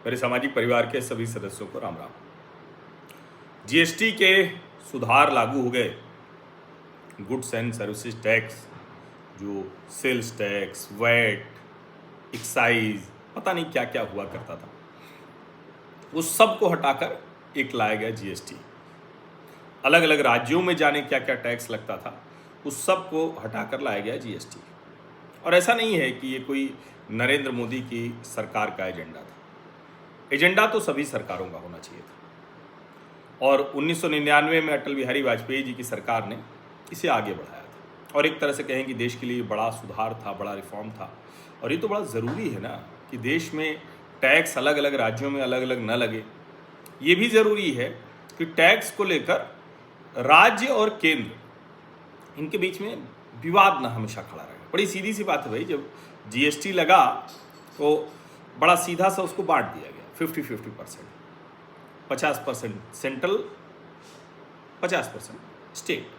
मेरे सामाजिक परिवार के सभी सदस्यों को राम राम। जीएसटी के सुधार लागू हो गए। गुड्स एंड सर्विसेज टैक्स, जो सेल्स टैक्स, वैट, एक्साइज, पता नहीं क्या क्या हुआ करता था, उस सब को हटाकर एक लाया गया जीएसटी। अलग अलग राज्यों में जाने क्या क्या टैक्स लगता था, उस सब को हटाकर लाया गया जीएसटी। और ऐसा नहीं है कि ये कोई नरेंद्र मोदी की सरकार का एजेंडा था। एजेंडा तो सभी सरकारों का होना चाहिए था, और 1999 में अटल बिहारी वाजपेयी जी की सरकार ने इसे आगे बढ़ाया था। और एक तरह से कहें कि देश के लिए बड़ा सुधार था, बड़ा रिफॉर्म था। और ये तो बड़ा ज़रूरी है ना कि देश में टैक्स अलग अलग राज्यों में अलग अलग न लगे। ये भी ज़रूरी है कि टैक्स को लेकर राज्य और केंद्र इनके बीच में विवाद ना हमेशा खड़ा रहे। बड़ी सीधी सी बात है भाई, जब जीएसटी लगा तो बड़ा सीधा सा उसको बांट दिया गया 50-50%, 50% सेंट्रल, 50% स्टेट।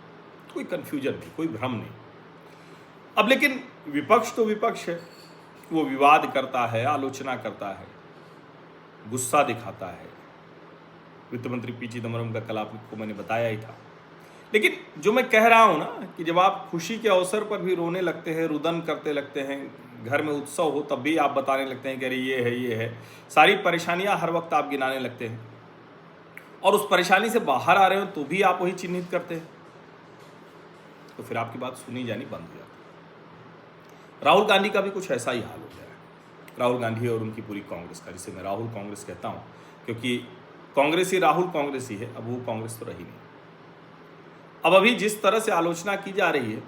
कोई कन्फ्यूजन नहीं, कोई भ्रम नहीं। अब लेकिन विपक्ष तो विपक्ष है, वो विवाद करता है, आलोचना करता है, गुस्सा दिखाता है। वित्त मंत्री पी चिदम्बरम का कल आपको मैंने बताया ही था। लेकिन जो मैं कह रहा हूं ना कि जब आप खुशी के अवसर पर भी रोने लगते हैं, रुदन करते लगते हैं, घर में उत्सव हो तब भी आप बताने लगते हैं कि अरे ये है, सारी परेशानियां हर वक्त आप गिनाने लगते हैं, और उस परेशानी से बाहर आ रहे हो तो भी आप वही चिन्हित करते हैं, तो फिर आपकी बात सुनी जानी बंद हो जाती है। राहुल गांधी का भी कुछ ऐसा ही हाल हो गया है। राहुल गांधी और उनकी पूरी कांग्रेस का, जिसे मैं राहुल कांग्रेस कहता हूँ, क्योंकि कांग्रेस ही राहुल कांग्रेस ही है, अब वो कांग्रेस तो रही नहीं। अब अभी जिस तरह से आलोचना की जा रही है,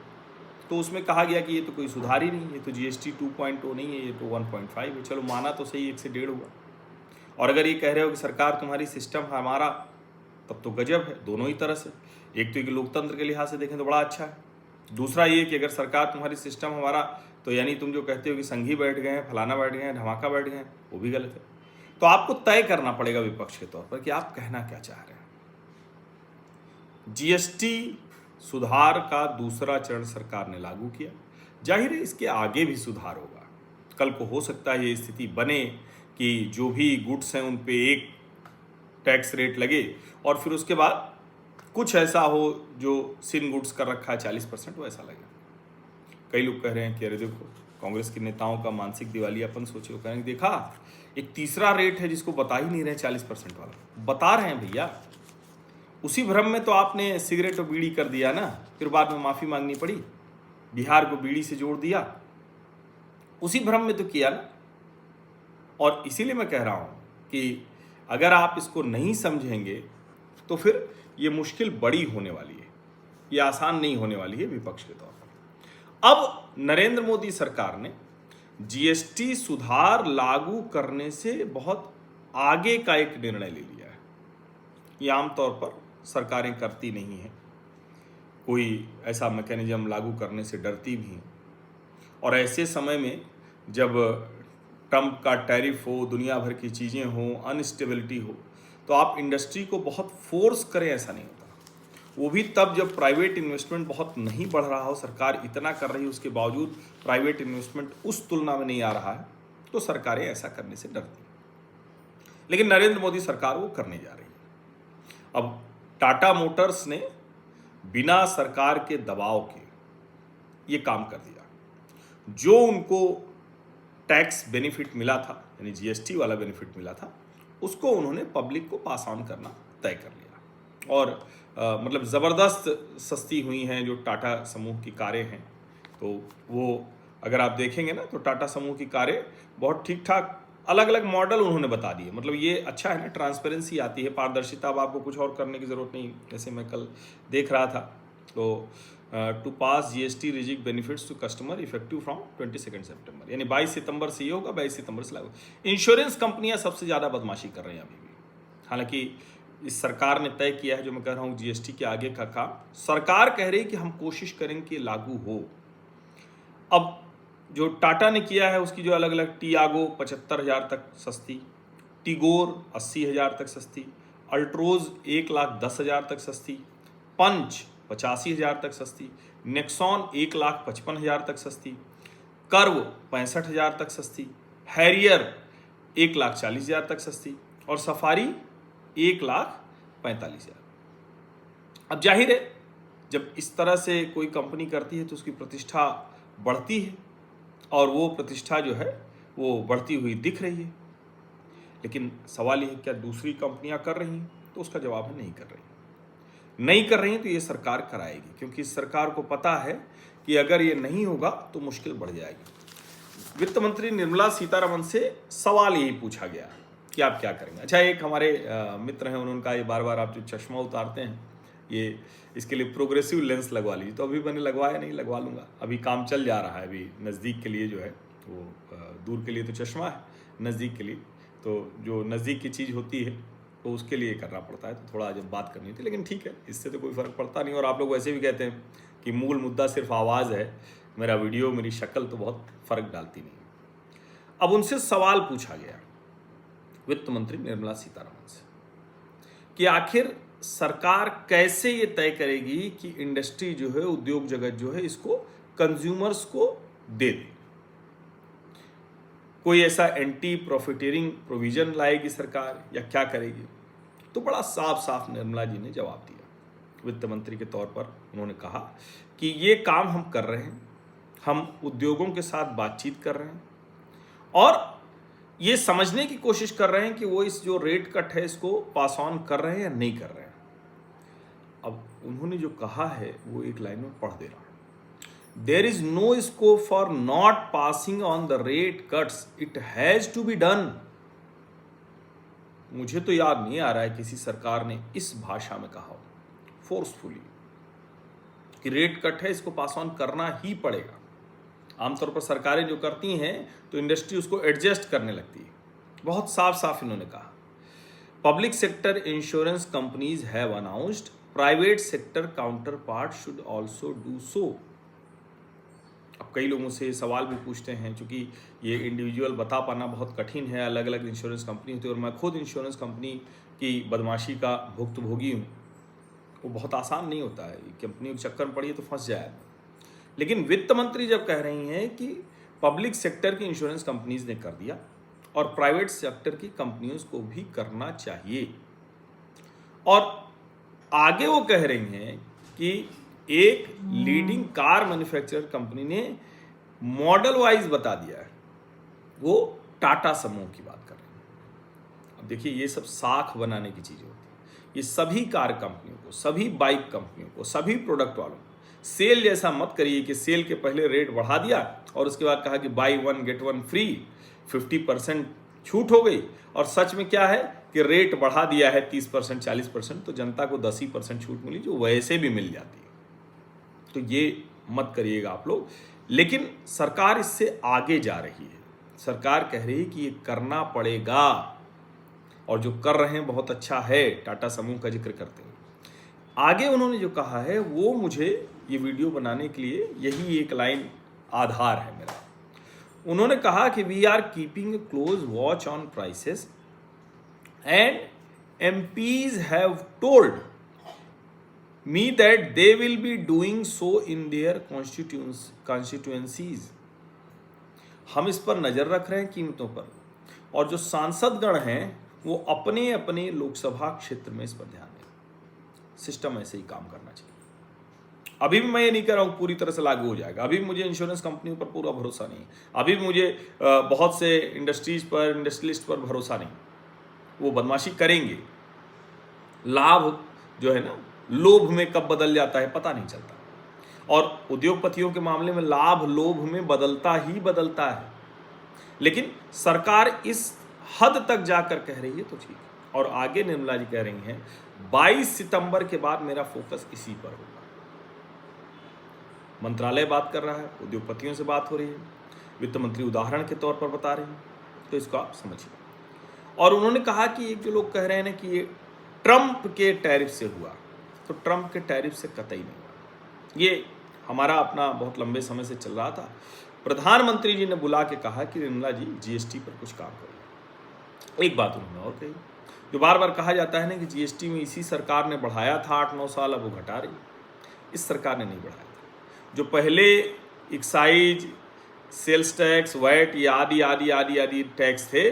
तो उसमें कहा गया कि ये तो कोई सुधार ही नहीं, ये तो जीएसटी 2.0 नहीं है, ये तो 1.5 है। चलो माना तो सही, 1 से 1.5 हुआ। और अगर ये कह रहे हो कि सरकार तुम्हारी, सिस्टम हमारा, तब तो गजब है दोनों ही तरह से। एक तो लोकतंत्र के लिहाज से देखें तो बड़ा अच्छा है, दूसरा ये कि अगर सरकार तुम्हारी, सिस्टम हमारा, तो यानी तुम जो कहते हो कि संघी बैठ गए हैं, फलाना बैठ गए हैं, धमाका बैठ गए हैं, वो भी गलत है। तो आपको तय करना पड़ेगा विपक्ष के तौर पर कि आप कहना क्या चाह रहे हैं। जीएसटी सुधार का दूसरा चरण सरकार ने लागू किया। जाहिर है इसके आगे भी सुधार होगा। कल को हो सकता है ये स्थिति बने कि जो भी गुड्स हैं उन पे एक टैक्स रेट लगे, और फिर उसके बाद कुछ ऐसा हो जो सिन गुड्स कर रखा है 40%, वैसा लगे। कई लोग कह रहे हैं कि अरे देखो, कांग्रेस के नेताओं का मानसिक दिवालियापन सोचे। वो कह रहे हैं देखा, एक तीसरा रेट है जिसको बता ही नहीं रहे, 40% वाला बता रहे हैं भैया। उसी भ्रम में तो आपने सिगरेट और बीड़ी कर दिया ना, फिर बाद में माफ़ी मांगनी पड़ी, बिहार को बीड़ी से जोड़ दिया, उसी भ्रम में तो किया ना। और इसीलिए मैं कह रहा हूँ कि अगर आप इसको नहीं समझेंगे तो फिर ये मुश्किल बड़ी होने वाली है, ये आसान नहीं होने वाली है विपक्ष के तौर पर। अब नरेंद्र मोदी सरकार ने जीएसटी सुधार लागू करने से बहुत आगे का एक निर्णय ले लिया है। ये आमतौर पर सरकारें करती नहीं हैं, कोई ऐसा मैकेनिज्म लागू करने से डरती भी हैं। और ऐसे समय में जब ट्रंप का टैरिफ हो, दुनिया भर की चीज़ें हों, अनस्टेबिलिटी हो, तो आप इंडस्ट्री को बहुत फोर्स करें, ऐसा नहीं होता। वो भी तब जब प्राइवेट इन्वेस्टमेंट बहुत नहीं बढ़ रहा हो, सरकार इतना कर रही है, उसके बावजूद प्राइवेट इन्वेस्टमेंट उस तुलना में नहीं आ रहा है, तो सरकारें ऐसा करने से डरती हैं। लेकिन नरेंद्र मोदी सरकार वो करने जा रही है। अब टाटा मोटर्स ने बिना सरकार के दबाव के ये काम कर दिया। जो उनको टैक्स बेनिफिट मिला था, यानी जीएसटी वाला बेनिफिट मिला था, उसको उन्होंने पब्लिक को पास ऑन करना तय कर लिया। और मतलब ज़बरदस्त सस्ती हुई हैं जो टाटा समूह की कारें हैं। तो वो अगर आप देखेंगे ना, तो टाटा समूह की कारें बहुत ठीक ठाक, अलग अलग मॉडल उन्होंने बता दिए। मतलब ये अच्छा है ना, ट्रांसपेरेंसी आती है, पारदर्शिता। अब आपको कुछ और करने की ज़रूरत नहीं। जैसे मैं कल देख रहा था, तो to pass GST rejig benefits to customer effective from 22 सितंबर, यानी 22 सितंबर से ये होगा, 22 सितंबर से लागू। इंश्योरेंस कंपनियां सबसे ज़्यादा बदमाशी कर रही हैं अभी भी। हालांकि इस सरकार ने तय किया है, जो मैं कह रहा हूँ जीएसटी के आगे का काम सरकार कह रही है कि हम कोशिश करेंगे कि लागू हो। अब जो टाटा ने किया है, उसकी जो अलग अलग, टियागो 75,000 तक सस्ती, टिगोर 80,000 तक सस्ती, अल्ट्रोज 1,10,000 तक सस्ती, पंच 85,000 तक सस्ती, नेक्सॉन 1,55,000 तक सस्ती, कर्व 65,000 तक सस्ती, हैरियर 1,40,000 तक सस्ती, और सफारी 1,45,000। अब जाहिर है जब इस तरह से कोई कंपनी करती है तो उसकी प्रतिष्ठा बढ़ती है, और वो प्रतिष्ठा जो है वो बढ़ती हुई दिख रही है। लेकिन सवाल ये है क्या दूसरी कंपनियां कर रही हैं? तो उसका जवाब है नहीं कर रही। नहीं कर रही तो ये सरकार कराएगी, क्योंकि इस सरकार को पता है कि अगर ये नहीं होगा तो मुश्किल बढ़ जाएगी। वित्त मंत्री निर्मला सीतारमण से सवाल यही पूछा गया कि आप क्या करेंगे। अच्छा, एक हमारे मित्र हैं, उन्होंने कहा ये बार बार आप जो चश्मा उतारते हैं ये इसके लिए प्रोग्रेसिव लेंस लगवा लीजिए। तो अभी मैंने लगवाया नहीं, लगवा लूँगा। अभी काम चल जा रहा है, अभी नज़दीक के लिए जो है वो, दूर के लिए तो चश्मा है, नज़दीक के लिए तो जो नज़दीक की चीज़ होती है तो उसके लिए करना पड़ता है। तो थोड़ा जब बात करनी थी, लेकिन ठीक है, इससे तो कोई फ़र्क पड़ता नहीं। और आप लोग वैसे भी कहते हैं कि मूल मुद्दा सिर्फ आवाज़ है, मेरा वीडियो, मेरी शक्ल तो बहुत फ़र्क डालती नहीं। अब उनसे सवाल पूछा गया वित्त मंत्री निर्मला सीतारमण से कि आखिर सरकार कैसे ये तय करेगी कि इंडस्ट्री जो है, उद्योग जगत जो है, इसको कंज्यूमर्स को दे दे। कोई ऐसा एंटी प्रॉफिटियरिंग प्रोविजन लाएगी सरकार या क्या करेगी? तो बड़ा साफ साफ निर्मला जी ने जवाब दिया। वित्त मंत्री के तौर पर उन्होंने कहा कि ये काम हम कर रहे हैं, हम उद्योगों के साथ बातचीत कर रहे हैं और ये समझने की कोशिश कर रहे हैं कि वो इस जो रेट कट है इसको पास ऑन कर रहे हैं या नहीं कर रहे हैं। अब उन्होंने जो कहा है वो एक लाइन में पढ़ दे रहा हूं। There is no scope for not passing on the rate cuts. It has to be done. मुझे तो याद नहीं आ रहा है किसी सरकार ने इस भाषा में कहा हो फोर्सफुली कि रेट कट है, इसको पास ऑन करना ही पड़ेगा। आमतौर पर सरकारें जो करती हैं तो इंडस्ट्री उसको एडजस्ट करने लगती है। बहुत साफ साफ इन्होंने कहा, public sector insurance companies have announced, private sector counter part should also do so. अब कई लोगों से सवाल भी पूछते हैं, क्योंकि ये इंडिविजुअल बता पाना बहुत कठिन है, अलग अलग इंश्योरेंस कंपनी होती है, और मैं खुद इंश्योरेंस कंपनी की बदमाशी का भुक्तभोगी हूँ। वो बहुत आसान नहीं होता है, कंपनी को चक्कर में पड़ी तो फंस जाए। लेकिन वित्त मंत्री जब कह रही हैं कि पब्लिक सेक्टर की इंश्योरेंस कंपनीज ने कर दिया और प्राइवेट सेक्टर की कंपनियों को भी करना चाहिए, और आगे वो कह रही हैं कि एक लीडिंग कार मैन्युफैक्चरर कंपनी ने मॉडल वाइज बता दिया है, वो टाटा समूह की बात कर रहे हैं। अब देखिए, ये सब साख बनाने की चीज़ें होती है। ये सभी कार कंपनियों को, सभी बाइक कंपनियों को, सभी प्रोडक्ट वालों को सेल जैसा मत करिए कि सेल के पहले रेट बढ़ा दिया और उसके बाद कहा कि बाई 1 गेट 1 फ्री, 50% छूट हो गई, और सच में क्या है कि रेट बढ़ा दिया है 30%, 40%, तो जनता को 10% छूट मिली जो वैसे भी मिल जाती है। तो ये मत करिएगा आप लोग। लेकिन सरकार इससे आगे जा रही है। सरकार कह रही है कि ये करना पड़ेगा, और जो कर रहे हैं बहुत अच्छा है। टाटा समूह का जिक्र करते हैं। आगे उन्होंने जो कहा है वो मुझे ये वीडियो बनाने के लिए यही एक लाइन आधार है मेरा। उन्होंने कहा कि we are keeping a close watch on prices and MPs have told me that they will be doing so in their constituencies. हम इस पर नज़र रख रहे हैं कीमतों पर, और जो सांसदगण हैं वो अपने अपने लोकसभा क्षेत्र में इस पर ध्यान दें। सिस्टम ऐसे ही काम करना चाहिए। अभी भी मैं ये नहीं कह रहा हूँ पूरी तरह से लागू हो जाएगा। अभी भी मुझे इंश्योरेंस कंपनियों पर पूरा भरोसा नहीं है। अभी भी मुझे बहुत से इंडस्ट्रीज पर, इंडस्ट्रियलिस्ट पर भरोसा नहीं। वो बदमाशी करेंगे। लाभ जो है ना, लोभ में कब बदल जाता है पता नहीं चलता, और उद्योगपतियों के मामले में लाभ लोभ में बदलता ही बदलता है। लेकिन सरकार इस हद तक जाकर कह रही है तो ठीक है। और आगे निर्मला जी कह रही हैं 22 सितंबर के बाद मेरा फोकस इसी पर होगा। मंत्रालय बात कर रहा है, उद्योगपतियों से बात हो रही है, वित्त मंत्री उदाहरण के तौर पर बता रहे हैं, तो इसको आप समझिए। और उन्होंने कहा कि जो लोग कह रहे हैं ना कि ये ट्रंप के टैरिफ से हुआ, तो ट्रंप के टैरिफ से कतई नहीं हुआ। ये हमारा अपना बहुत लंबे समय से चल रहा था। प्रधानमंत्री जी ने बुला के कहा कि निर्मला जी GST पर कुछ काम करिए। एक बात उन्होंने और कही, जो बार बार कहा जाता है ना कि GST में इसी सरकार ने बढ़ाया था 8-9 साल, अब वो घटा रही। इस सरकार ने नहीं बढ़ाया था। जो पहले एक्साइज, सेल्स टैक्स, वैट, ये आदि आदि आदि आदि टैक्स थे,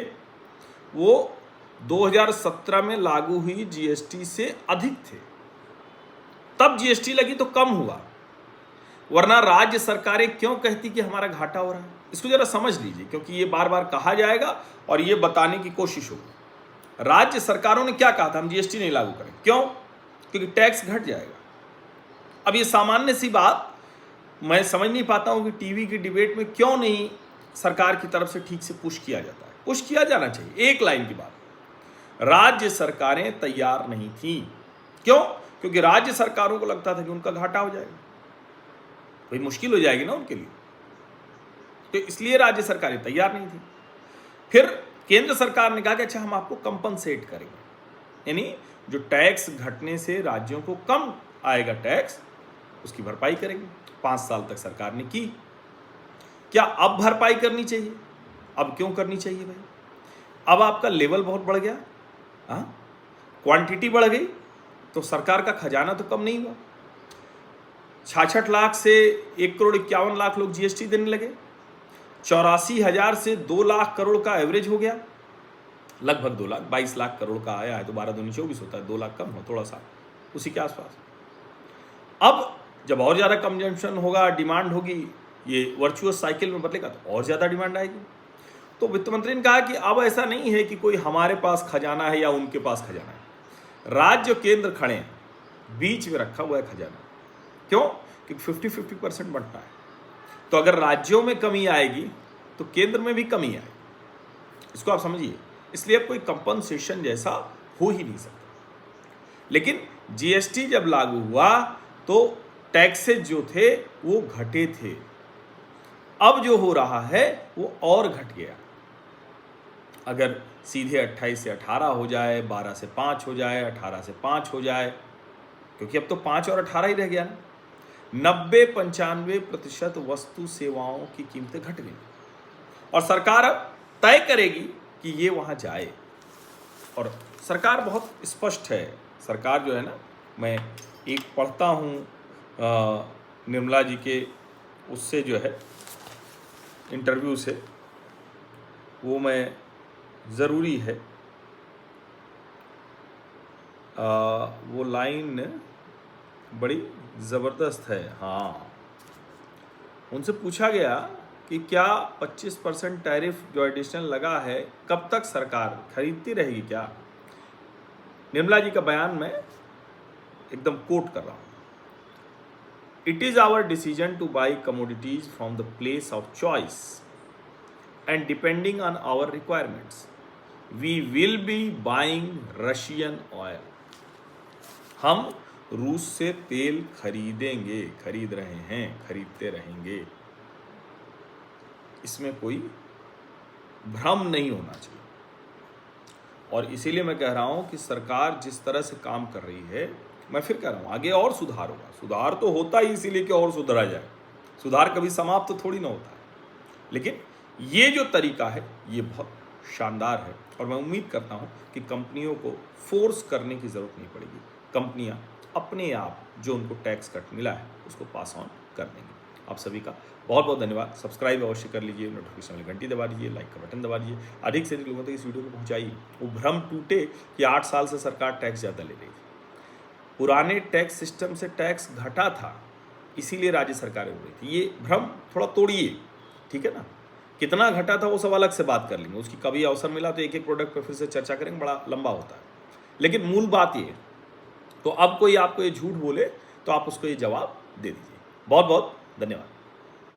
वो 2017 में लागू हुई जीएसटी से अधिक थे। तब जीएसटी लगी तो कम हुआ, वरना राज्य सरकारें क्यों कहती कि हमारा घाटा हो रहा है? इसको जरा समझ लीजिए, क्योंकि ये बार बार कहा जाएगा और ये बताने की कोशिश होगी। राज्य सरकारों ने क्या कहा था, हम जीएसटी नहीं लागू करें। क्यों? क्योंकि टैक्स घट जाएगा। अब ये सामान्य सी बात मैं समझ नहीं पाता हूं कि टीवी की डिबेट में क्यों नहीं सरकार की तरफ से ठीक से पुश किया जाता है। पुश किया जाना चाहिए। एक लाइन की बात, राज्य सरकारें तैयार नहीं थी। क्यों? क्योंकि राज्य सरकारों को लगता था कि उनका घाटा हो जाएगा, भाई मुश्किल हो जाएगी ना उनके लिए, तो इसलिए राज्य सरकारें तैयार नहीं थी। फिर केंद्र सरकार ने कहा कि अच्छा हम आपको कंपनसेट करेंगे, यानी जो टैक्स घटने से राज्यों को कम आएगा टैक्स, उसकी भरपाई करेंगे। 5 साल तक सरकार ने की। क्या अब भरपाई करनी चाहिए? अब क्यों करनी चाहिए भाई? अब आपका लेवल बहुत बढ़ गया, क्वांटिटी बढ़ गई, तो सरकार का खजाना तो कम नहीं हुआ। 66 लाख से 1,51,00,000 लोग जीएसटी देने लगे। 84,000 से 2 लाख करोड़ का एवरेज हो गया, लगभग 2 लाख, 22 लाख करोड़ का आया है, तो 12 दूनी 24 होता है, 2 लाख कम हो थोड़ा सा, उसी के आसपास। अब जब और ज़्यादा कंजम्पशन होगा, डिमांड होगी, ये वर्चुअस साइकिल में बदलेगा तो और ज़्यादा डिमांड आएगी। तो वित्त मंत्री ने कहा कि अब ऐसा नहीं है कि कोई हमारे पास खजाना है या उनके पास खजाना है, राज्य केंद्र खड़े हैं, बीच में रखा हुआ है खजाना। क्यों? कि 50-50% बनता है, तो अगर राज्यों में कमी आएगी तो केंद्र में भी कमी आएगी। इसको आप समझिए। इसलिए अब कोई कंपनसेशन जैसा हो ही नहीं सकता। लेकिन जीएसटी जब लागू हुआ तो टैक्सेज जो थे वो घटे थे। अब जो हो रहा है वो और घट गया। अगर सीधे 28 से 18 हो जाए, 12 से 5 हो जाए, 18 से 5 हो जाए, क्योंकि अब तो 5 और 18 ही रह गया ना। 90-95% वस्तु सेवाओं की कीमतें घट गई और सरकार अब तय करेगी कि ये वहाँ जाए। और सरकार बहुत स्पष्ट है। सरकार जो है ना, मैं एक पढ़ता हूँ निर्मला जी के उससे जो है इंटरव्यू से, वो मैं ज़रूरी है, वो लाइन बड़ी ज़बरदस्त है। हाँ, उनसे पूछा गया कि क्या 25% टैरिफ जो एडिशनल लगा है कब तक सरकार खरीदती रहेगी क्या? निर्मला जी का बयान मैं एकदम कोट कर रहा हूँ। It is our decision to buy commodities from the place of choice and depending on our requirements we will be buying Russian oil. हम रूस से तेल खरीदेंगे, खरीद रहे हैं, खरीदते रहेंगे। इसमें कोई भ्रम नहीं होना चाहिए। और इसीलिए मैं कह रहा हूं कि सरकार जिस तरह से काम कर रही है, मैं फिर कह रहा हूं आगे और सुधार होगा। सुधार तो होता ही इसीलिए कि और सुधरा जाए। सुधार कभी समाप्त तो थोड़ी ना होता है। लेकिन ये जो तरीका है ये बहुत शानदार है और मैं उम्मीद करता हूं कि कंपनियों को फोर्स करने की ज़रूरत नहीं पड़ेगी। कंपनियां अपने आप जो उनको टैक्स कट मिला है उसको पास ऑन कर देंगे। आप सभी का बहुत बहुत धन्यवाद। सब्सक्राइब अवश्य कर लीजिए, नोटिफिकेशन वाली घंटी दबा दीजिए, लाइक का बटन दबा दीजिए, अधिक से अधिक लोगों तक इस वीडियो को पहुंचाइए। वो भ्रम टूटे कि 8 साल से सरकार टैक्स ज़्यादा ले रही थी। पुराने टैक्स सिस्टम से टैक्स घटा था, इसीलिए राज्य सरकारें हो रही थी। ये भ्रम थोड़ा तोड़िए, ठीक है ना। कितना घटा था वो सब अलग से बात कर लेंगे, उसकी कभी अवसर मिला तो एक एक प्रोडक्ट पर फिर से चर्चा करेंगे, बड़ा लंबा होता है। लेकिन मूल बात ये, तो अब कोई आपको ये झूठ बोले तो आप उसको ये जवाब दे दीजिए। बहुत बहुत धन्यवाद।